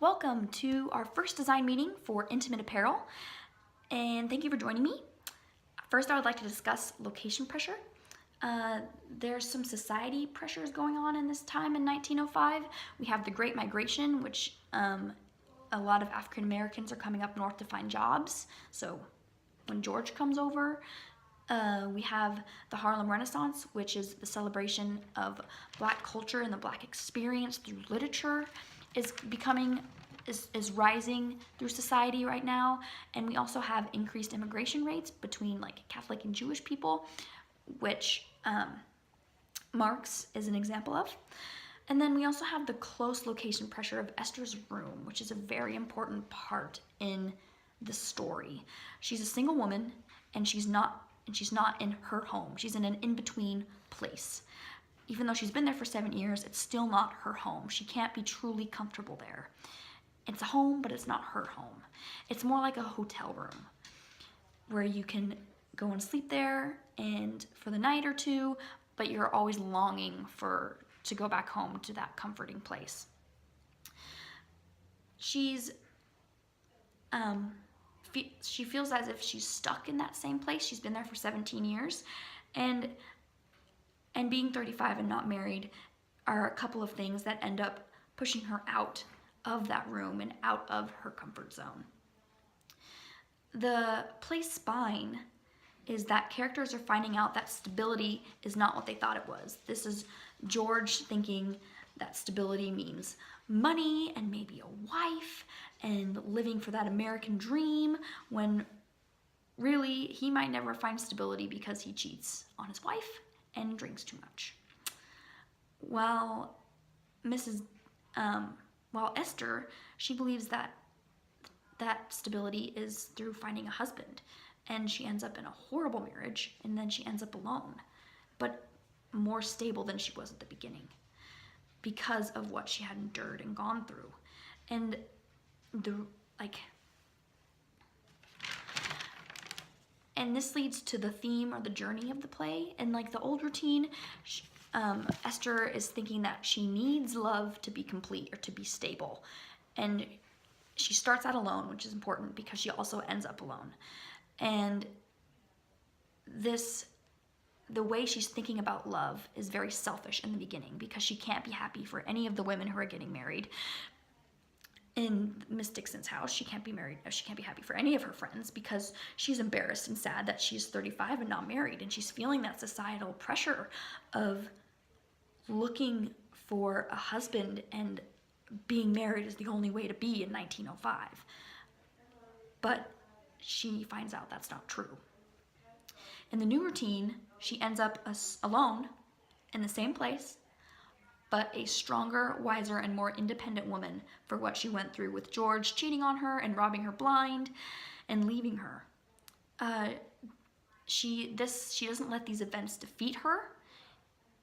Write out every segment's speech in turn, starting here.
Welcome to our first design meeting for intimate apparel, and thank you for joining me. First, I would like to discuss location pressure. There's some society pressures going on in this time in 1905. We have the Great Migration, which a lot of African Americans are coming up north to find jobs. So when George comes over, we have the Harlem Renaissance, which is the celebration of Black culture and the Black experience through literature is rising through society right now. And we also have increased immigration rates between like Catholic and Jewish people, which Marx is an example of. And then we also have the close location pressure of Esther's room, which is a very important part in the story. She's a single woman, and she's not in her home. She's in an in-between place. Even though she's been there for 7 years, it's still not her home. She can't be truly comfortable there. It's a home, but it's not her home. It's more like a hotel room where you can go and sleep there and for the night or two, but you're always longing to go back home to that comforting place. She feels as if she's stuck in that same place. She's been there for 17 years, and being 35 and not married are a couple of things that end up pushing her out of that room and out of her comfort zone. The play spine is that characters are finding out that stability is not what they thought it was. This is George thinking that stability means money and maybe a wife and living for that American dream, when really he might never find stability because he cheats on his wife and drinks too much. While Esther, she believes that stability is through finding a husband, and she ends up in a horrible marriage, and then she ends up alone, but more stable than she was at the beginning because of what she had endured and gone through. And and this leads to the theme or the journey of the play. And like the old routine, Esther is thinking that she needs love to be complete or to be stable. And she starts out alone, which is important because she also ends up alone. And the way she's thinking about love is very selfish in the beginning because she can't be happy for any of the women who are getting married. In Miss Dixon's house, she can't be happy for any of her friends because she's embarrassed and sad that she's 35 and not married, and she's feeling that societal pressure of looking for a husband and being married is the only way to be in 1905. But she finds out that's not true. In the new routine, she ends up alone in the same place, but a stronger, wiser, and more independent woman for what she went through with George cheating on her and robbing her blind and leaving her. She doesn't let these events defeat her,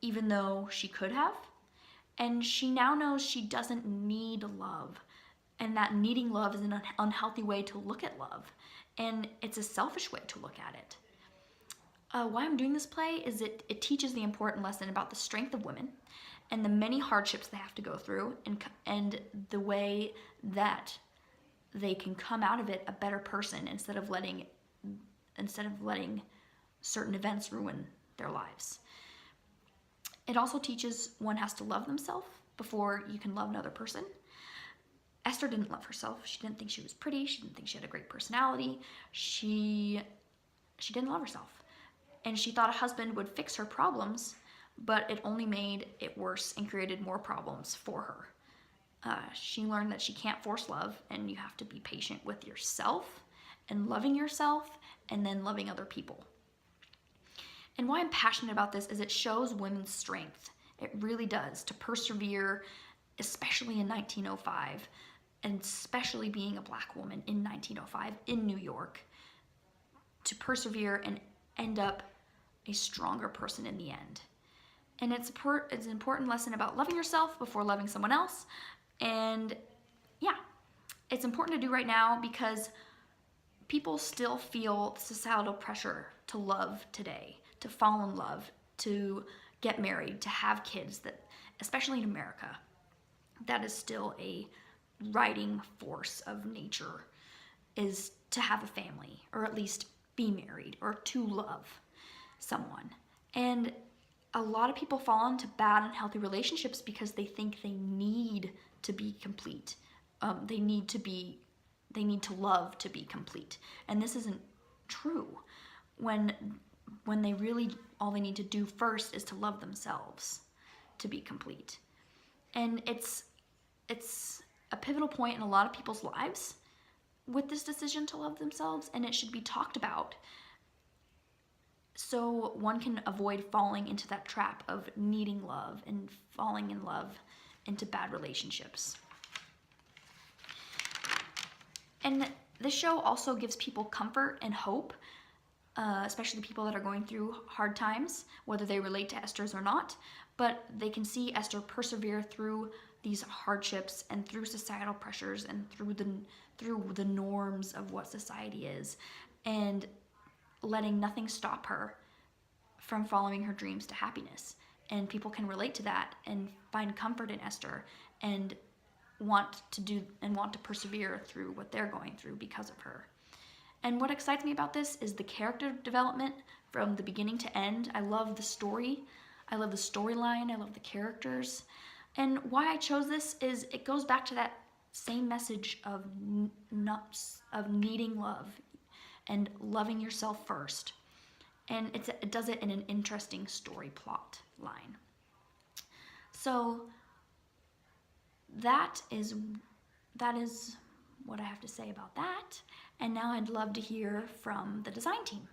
even though she could have. And she now knows she doesn't need love, and that needing love is an unhealthy way to look at love, and it's a selfish way to look at it. Why I'm doing this play is it teaches the important lesson about the strength of women and the many hardships they have to go through, and the way that they can come out of it a better person instead of letting certain events ruin their lives. It also teaches one has to love themselves before you can love another person. Esther didn't love herself. She didn't think she was pretty. She didn't think she had a great personality. She didn't love herself. And she thought a husband would fix her problems, but it only made it worse and created more problems for her. She learned that she can't force love, and you have to be patient with yourself and loving yourself and then loving other people. And why I'm passionate about this is it shows women's strength. It really does, to persevere, especially in 1905, and especially being a Black woman in 1905 in New York, to persevere and end up a stronger person in the end. And it's an important lesson about loving yourself before loving someone else. And yeah, it's important to do right now because people still feel societal pressure to love today, to fall in love, to get married, to have kids, that especially in America, that is still a writing force of nature is to have a family, or at least be married, or to love someone. And a lot of people fall into bad, unhealthy relationships because they think they need to be complete. They need to love to be complete. And this isn't true. When they really, all they need to do first is to love themselves to be complete. And it's a pivotal point in a lot of people's lives with this decision to love themselves, and it should be talked about so one can avoid falling into that trap of needing love and falling in love into bad relationships. And this show also gives people comfort and hope, especially the people that are going through hard times, whether they relate to Esther's or not, but they can see Esther persevere through these hardships and through societal pressures and through the norms of what society is, and letting nothing stop her from following her dreams to happiness. And people can relate to that and find comfort in Esther and want to persevere through what they're going through because of her. And what excites me about this is the character development from the beginning to end. I love the story. I love the storyline. I love the characters. And why I chose this is it goes back to that same message of needing love and loving yourself first. And it does it in an interesting story plot line. So that is what I have to say about that. And now I'd love to hear from the design team.